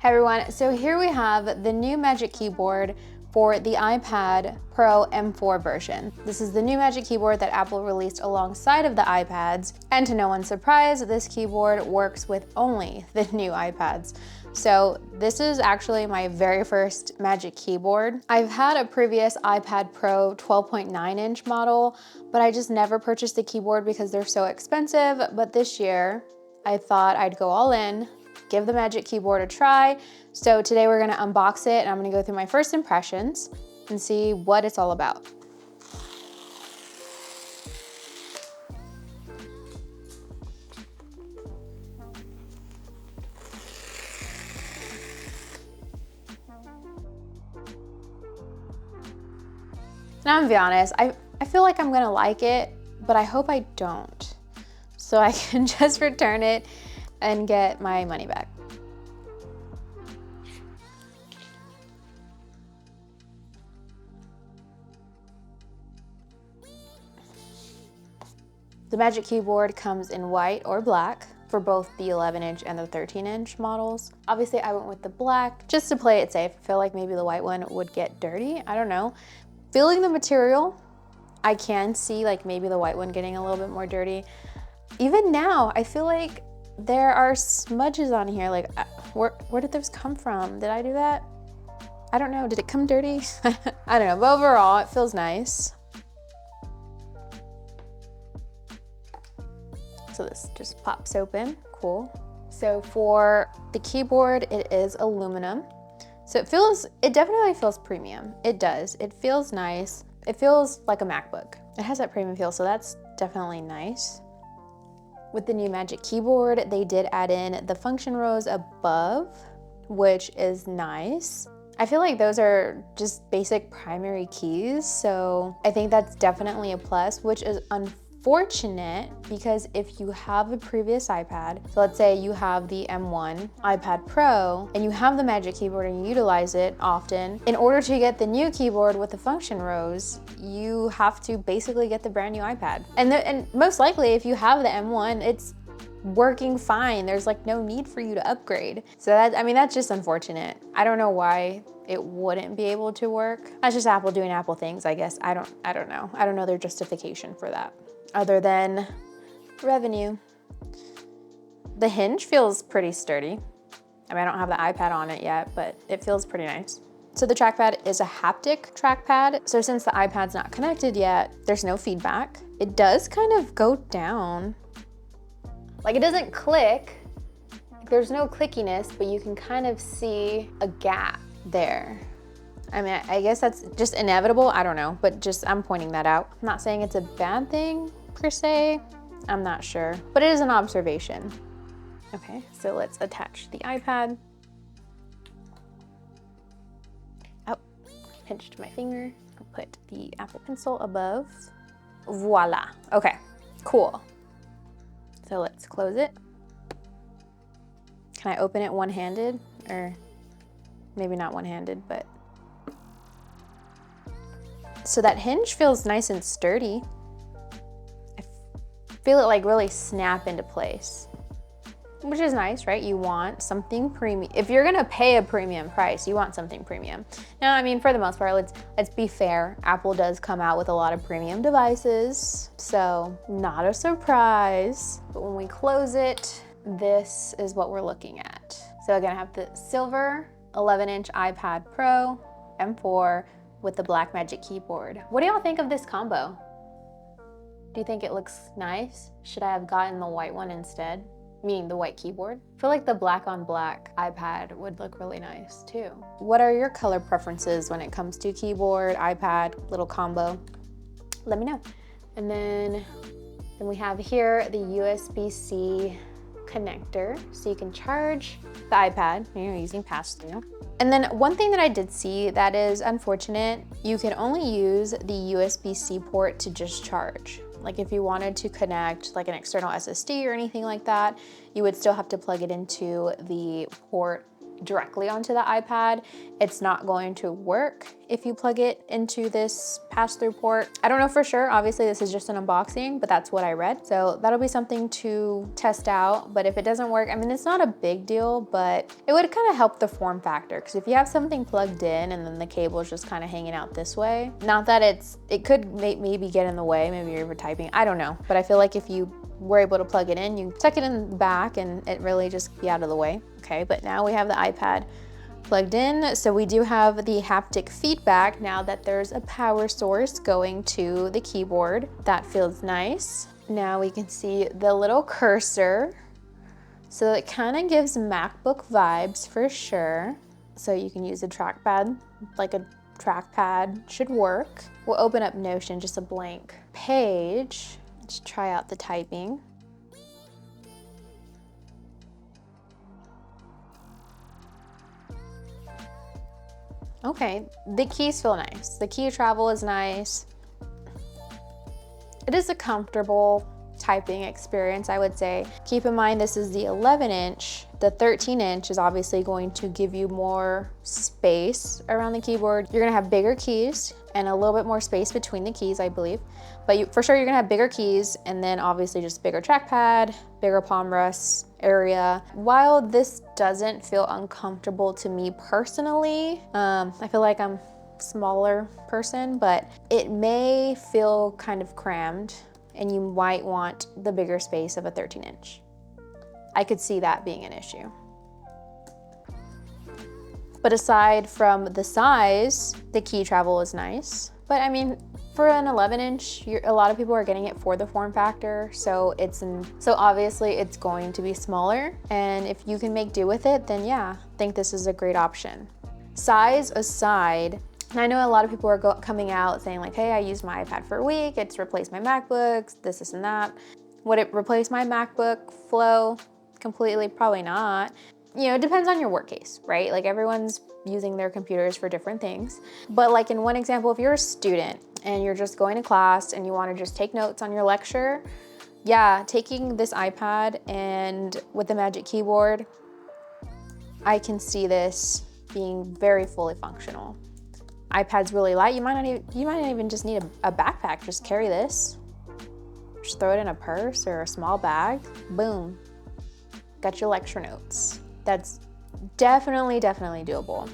Hey everyone, so here we have the new Magic Keyboard for the iPad Pro M4 version. This is the new Magic Keyboard that Apple released alongside of the iPads, and to no one's surprise, this keyboard works with only the new iPads. So this is actually my very first Magic Keyboard. I've had a previous iPad Pro 12.9-inch model, but I just never purchased the keyboard because they're so expensive. But this year, I thought I'd go all in, give the Magic Keyboard a try. So today we're gonna unbox it and I'm gonna go through my first impressions and see what it's all about. Now I'm gonna be honest, I feel like I'm gonna like it, but I hope I don't. So I can just return it and get my money back. The Magic Keyboard comes in white or black for both the 11-inch and the 13-inch models. Obviously I went with the black just to play it safe. I feel like maybe the white one would get dirty, I don't know. Feeling the material, I can see like maybe the white one getting a little bit more dirty. Even now, I feel like there are smudges on here. Like, where did those come from? Did I do that? I don't know, did it come dirty? I don't know, but overall, it feels nice. So this just pops open, cool. So for the keyboard, it is aluminum. So it definitely feels premium. It does, it feels nice. It feels like a MacBook. It has that premium feel, so that's definitely nice. With the new Magic Keyboard, they did add in the function rows above, which is nice. I feel like those are just basic primary keys, so I think that's definitely a plus, which is unfortunate because if you have a previous iPad, so let's say you have the M1 iPad Pro and you have the Magic Keyboard and you utilize it often, in order to get the new keyboard with the function rows, you have to basically get the brand new iPad. And most likely if you have the M1, it's working fine. There's like no need for you to upgrade. So that's just unfortunate. I don't know why it wouldn't be able to work. That's just Apple doing Apple things, I guess. I don't know. I don't know their justification for that, other than revenue. The hinge feels pretty sturdy. I mean, I don't have the iPad on it yet, but it feels pretty nice. So the trackpad is a haptic trackpad. So since the iPad's not connected yet, there's no feedback. It does kind of go down. Like it doesn't click, there's no clickiness, but you can kind of see a gap there. I mean, I guess that's just inevitable, I don't know, but just I'm pointing that out. I'm not saying it's a bad thing per se, I'm not sure, but it is an observation. Okay, so let's attach the iPad. Oh, pinched my finger. I'll put the Apple Pencil above. Voila, okay, cool. So let's close it. Can I open it one-handed? Or maybe not one-handed, but. So that hinge feels nice and sturdy. I feel it like really snap into place, which is nice, right? You want something premium. If you're gonna pay a premium price, you want something premium. Now, I mean, for the most part, let's be fair. Apple does come out with a lot of premium devices, so not a surprise. But when we close it, this is what we're looking at. So again, I have the silver 11-inch iPad Pro M4 with the black Magic Keyboard. What do y'all think of this combo? Do you think it looks nice? Should I have gotten the white one instead? Meaning the white keyboard. I feel like the black on black iPad would look really nice too. What are your color preferences when it comes to keyboard, iPad, little combo? Let me know. And then we have here the USB-C connector, so you can charge the iPad when you're using pass-through. And then one thing that I did see that is unfortunate, you can only use the USB-C port to just charge. Like if you wanted to connect like an external SSD or anything like that, you would still have to plug it into the port directly onto the iPad, it's not going to work if you plug it into this pass-through port. I don't know for sure, obviously this is just an unboxing, but that's what I read. So that'll be something to test out. But if it doesn't work, I mean, it's not a big deal, but it would kind of help the form factor. Because if you have something plugged in and then the cable is just kind of hanging out this way, not that it could maybe get in the way, maybe you're overtyping, I don't know. But I feel like if you were able to plug it in, you tuck it in the back and it really just be out of the way. Okay, but now we have the iPad plugged in. So we do have the haptic feedback now that there's a power source going to the keyboard. That feels nice. Now we can see the little cursor. So it kind of gives MacBook vibes for sure. So you can use a trackpad, like a trackpad should work. We'll open up Notion, just a blank page. Let's try out the typing. Okay, the keys feel nice. The key travel is nice. It is a comfortable typing experience, I would say. Keep in mind, this is the 11-inch. The 13-inch is obviously going to give you more space around the keyboard. You're gonna have bigger keys and a little bit more space between the keys, I believe. But for sure, you're gonna have bigger keys and then obviously just bigger trackpad, bigger palm rest area. While this doesn't feel uncomfortable to me personally, I feel like I'm a smaller person, but it may feel kind of crammed and you might want the bigger space of a 13-inch. I could see that being an issue. But aside from the size, the key travel is nice. But I mean, for an 11-inch, a lot of people are getting it for the form factor, so obviously it's going to be smaller. And if you can make do with it, then yeah, I think this is a great option. Size aside, and I know a lot of people are coming out saying like, hey, I used my iPad for a week, it's replaced my MacBooks, this and that. Would it replace my MacBook Flow completely? Probably not. You know, it depends on your work case, right? Like everyone's using their computers for different things. But like in one example, if you're a student and you're just going to class and you want to just take notes on your lecture, yeah, taking this iPad and with the Magic Keyboard, I can see this being very fully functional. iPad's really light. You might not even just need a backpack. Just carry this. Just throw it in a purse or a small bag. Boom. Got your lecture notes. That's definitely doable.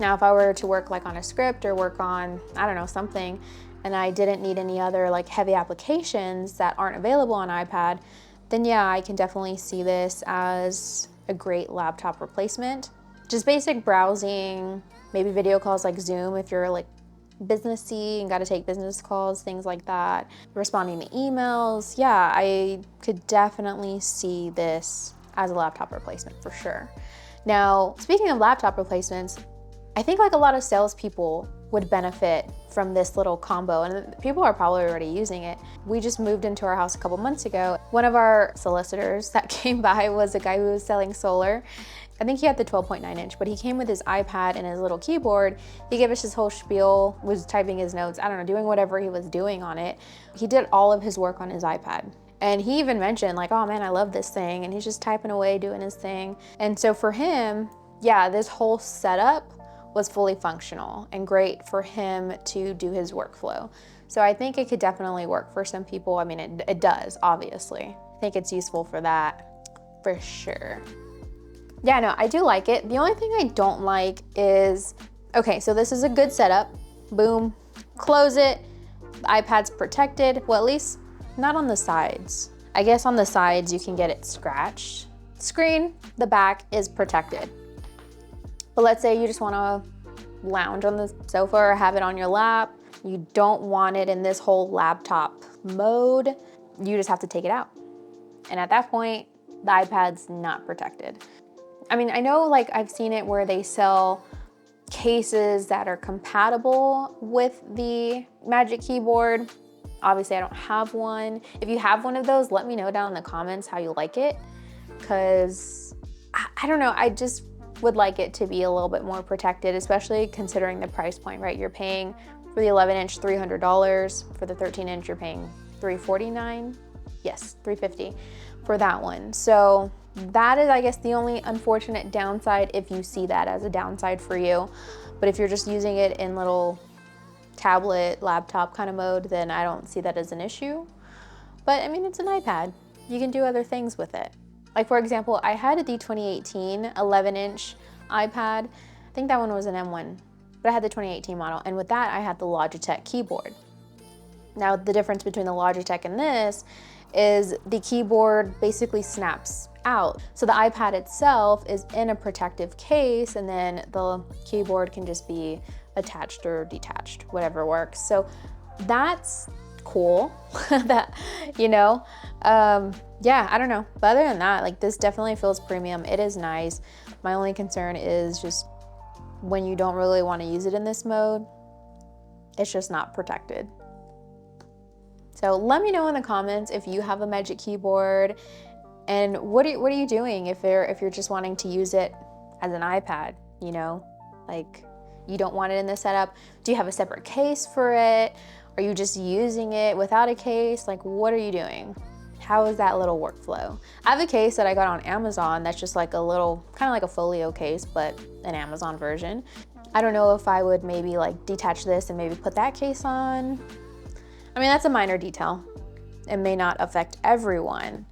Now, if I were to work like on a script or work on, I don't know, something, and I didn't need any other like heavy applications that aren't available on iPad, then yeah, I can definitely see this as a great laptop replacement. Just basic browsing, maybe video calls like Zoom if you're like businessy and got to take business calls, things like that. Responding to emails, yeah, I could definitely see this as a laptop replacement for sure. Now, speaking of laptop replacements, I think like a lot of salespeople would benefit from this little combo, and people are probably already using it. We just moved into our house a couple months ago. One of our solicitors that came by was a guy who was selling solar. I think he had the 12.9-inch, but he came with his iPad and his little keyboard. He gave us his whole spiel, was typing his notes, I don't know, doing whatever he was doing on it. He did all of his work on his iPad. And he even mentioned like, oh man, I love this thing. And he's just typing away, doing his thing. And so for him, yeah, this whole setup was fully functional and great for him to do his workflow. So I think it could definitely work for some people. I mean, it does, obviously. I think it's useful for that, for sure. Yeah, no, I do like it. The only thing I don't like is, okay, so this is a good setup. Boom, close it. The iPad's protected. Well, at least not on the sides. I guess on the sides you can get it scratched. Screen, the back is protected. But let's say you just wanna lounge on the sofa or have it on your lap. You don't want it in this whole laptop mode. You just have to take it out. And at that point, the iPad's not protected. I mean, I know like I've seen it where they sell cases that are compatible with the Magic Keyboard. Obviously, I don't have one. If you have one of those, let me know down in the comments how you like it. Because I don't know, I just would like it to be a little bit more protected, especially considering the price point, right? You're paying for the 11-inch $300. For the 13-inch, you're paying $349. Yes, $350 for that one. So that is, I guess, the only unfortunate downside if you see that as a downside for you. But if you're just using it in little tablet, laptop kind of mode, then I don't see that as an issue. But I mean, it's an iPad. You can do other things with it. Like for example, I had the 2018 11-inch iPad. I think that one was an M1, but I had the 2018 model. And with that, I had the Logitech keyboard. Now, the difference between the Logitech and this is the keyboard basically snaps out. So the iPad itself is in a protective case, and then the keyboard can just be attached or detached, whatever works. So that's cool. That, you know, yeah, I don't know. But other than that, like, this definitely feels premium. It is nice. My only concern is just when you don't really want to use it in this mode, it's just not protected. So let me know in the comments if you have a Magic Keyboard, and what are you doing if you're just wanting to use it as an iPad, you know? Like, you don't want it in this setup. Do you have a separate case for it? Are you just using it without a case? Like, what are you doing? How is that little workflow? I have a case that I got on Amazon that's just like a little, kind of like a folio case, but an Amazon version. I don't know if I would maybe like detach this and maybe put that case on. I mean, that's a minor detail. It may not affect everyone,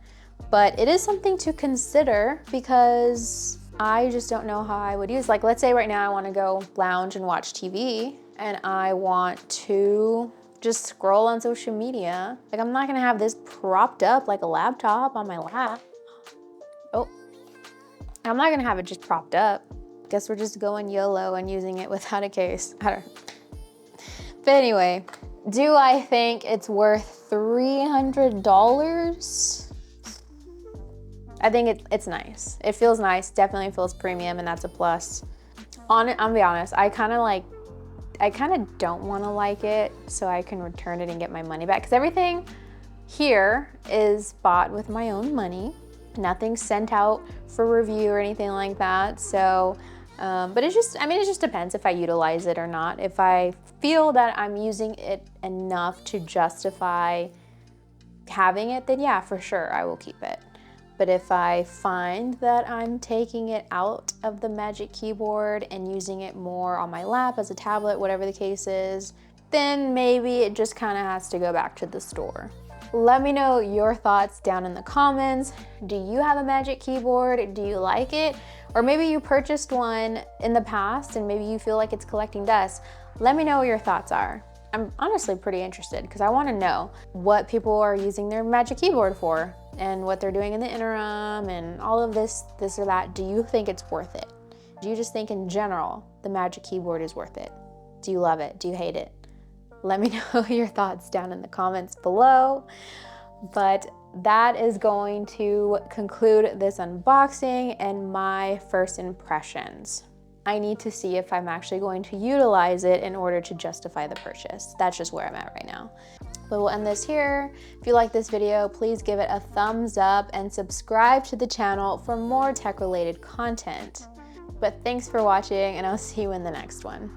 but it is something to consider because I just don't know how I would use. Like, let's say right now I want to go lounge and watch TV, and I want to just scroll on social media. Like, I'm not gonna have this propped up like a laptop on my lap. Oh, I'm not gonna have it just propped up. Guess we're just going YOLO and using it without a case. I don't know. But anyway, do I think it's worth $300? I think it's nice. It feels nice, definitely feels premium, and that's a plus. I'm gonna be honest, I kind of don't want to like it so I can return it and get my money back, because everything here is bought with my own money. Nothing's sent out for review or anything like that. So, but it just depends if I utilize it or not. If I feel that I'm using it enough to justify having it, then yeah, for sure, I will keep it. But if I find that I'm taking it out of the Magic Keyboard and using it more on my lap as a tablet, whatever the case is, then maybe it just kind of has to go back to the store. Let me know your thoughts down in the comments. Do you have a Magic Keyboard? Do you like it? Or maybe you purchased one in the past and maybe you feel like it's collecting dust. Let me know what your thoughts are. I'm honestly pretty interested because I want to know what people are using their Magic Keyboard for and what they're doing in the interim and all of this or that. Do you think it's worth it? Do you just think in general the Magic Keyboard is worth it? Do you love it? Do you hate it? Let me know your thoughts down in the comments below. But that is going to conclude this unboxing and my first impressions. I need to see if I'm actually going to utilize it in order to justify the purchase. That's just where I'm at right now. But we'll end this here. If you like this video, please give it a thumbs up and subscribe to the channel for more tech-related content. But thanks for watching, and I'll see you in the next one.